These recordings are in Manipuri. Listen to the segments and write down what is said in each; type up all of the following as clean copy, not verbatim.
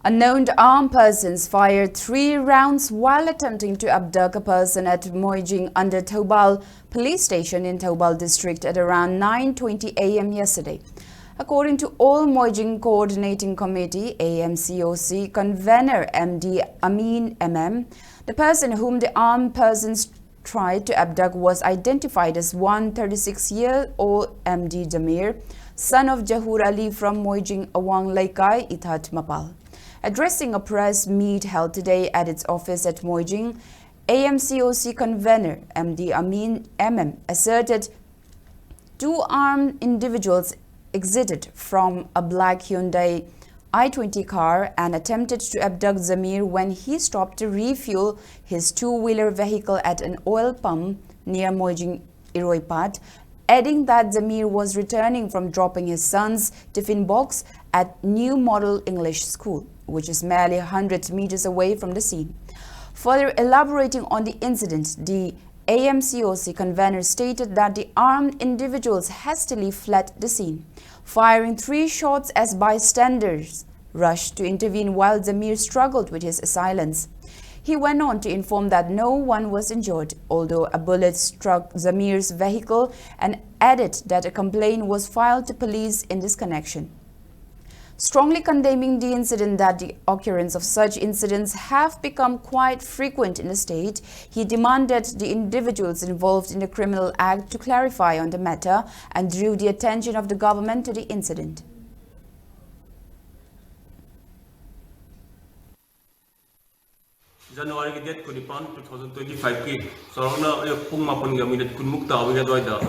Unknown armed persons fired 3 rounds while attempting to abduct a person at Moijing under Thoubal police station in Thoubal district at around 9:20 a.m. yesterday. According to All Moijing Coordinating Committee AMCOC convener MD Amin MM, the person whom the armed persons tried to abduct was identified as 36-year-old MD Jamir, son of Jahur Ali from Moijing Awang Laikai, Ithat Mapal. Addressing a press meet held today at its office at Moijing, AMCOC convener MD Amin MM asserted 2 armed individuals exited from a black Hyundai i20 car and attempted to abduct Zamir when he stopped to refuel his 2-wheeler vehicle at an oil pump near Moijing Iroipat, adding that Zamir was returning from dropping his son's tiffin box at New Model English School, which is merely 100 meters away from the scene. Further elaborating on the incident, the AMCOC convener stated that the armed individuals hastily fled the scene, firing 3 shots as bystanders rushed to intervene while Zamir struggled with his assailants. He went on to inform that no one was injured, although a bullet struck Zamir's vehicle, and added that a complaint was filed to police in this connection. Strongly condemning the incident that the occurrence of such incidents have become quite frequent in the state, he demanded the individuals involved in the criminal act to clarify on the matter and drew the attention of the government to the incident. January date 2025 ki sarangna ayo pung mapon ga minute kunmuk tawi ga doida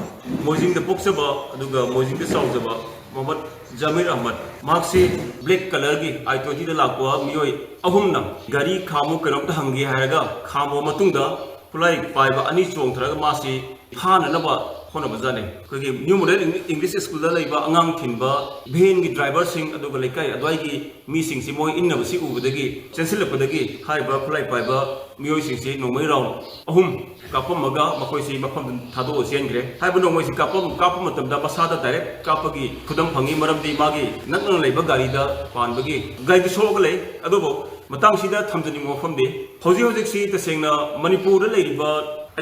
Moijing the boxaba aduga Moijing the saujaba Mohammed Jamir Ahmad maxi black color gi i20 da lakwa miyoi ahumna gari khamu kanom ta hangi haraga khamo matungda pulai paiba ani chong thraga masi phana naba khona bazane kogi new model English school da laiba angang thinba van gi driver sing aduga lekai adwai gi mi sing si moi inna basi ubadagi chensil padagi haiba pulai paiba miyoi sing si nomai round ahum kapamaga makoi si mafam thado sian gre haiba nomai si kapam matam da basada direct kapagi khudam phangi maram di magi nakna laiba gari da panbagi gai gi solo lei adobo matang sida thamjani mofam de hoji si tasengna Manipur da leiba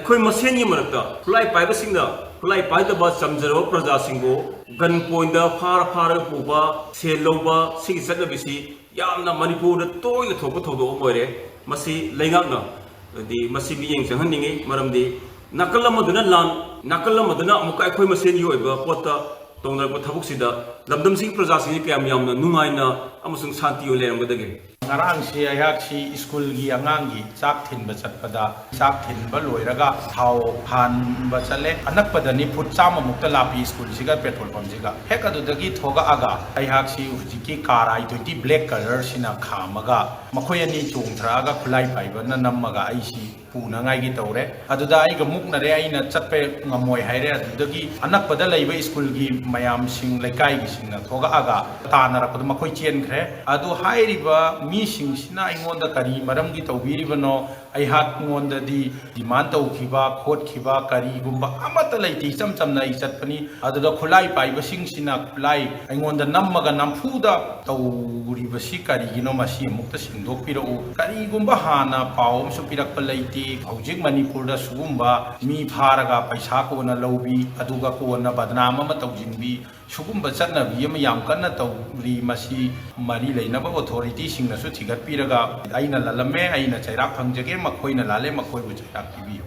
akhoi masen yi marakta pulai paiba singda Kulai paida ba samjaro praja singbo gan poinda fara puba seloba sigi satna bisi yamna Manipur da toina thopa thodo moire masi leingakna di masi bi yeng chang haningi maramdi nakala maduna lan nakala maduna amuka akhoi masen yoiba pota tongna ko thabuk sida lamdam sing praja sing kayam yamna nungaina amusung santi yo leram gadage ngarang si ayak si school gi angang gi chak thin ba chat pada chak thin ba loiraga thau han ba chale anak pada ni phut chama mukta lapi school siga petrol pump siga heka du dagi thoga aga ayak si hujiki car i20 black color sina khamaga makhoi ani chung thraga khulai paiba na nammaga ai si puna ngai gi tawre aduda ai ga mukna re aina chatpe ngamoi haire adudagi anak pada laiba school gi mayam sing laikai gi singna thoga aga tanara pad makhoi chen khre adu hairiba mi sing sina ingonda kari maram gi tawbiribano ai hat ngonda di demand tawkhiba khotkhiba kari gumba amata laiti chamcham nai chatpani aduda khulai paiba sing sina khulai ingonda nammaga namfuda tawriba si kari gino masi mukta singdok piro kari gumba hana pawm su pirak palaiti Moijing Manipur da sugumba mi pharaga paisa ko na lobi aduga ko na badnama ma tawjinbi sugumba chatna bi ma yam kanna tawri masi mari leina ba authority singna su thigat piraga aina lalame aina chairak phangjage makhoina lale makhoi bu chairak tibi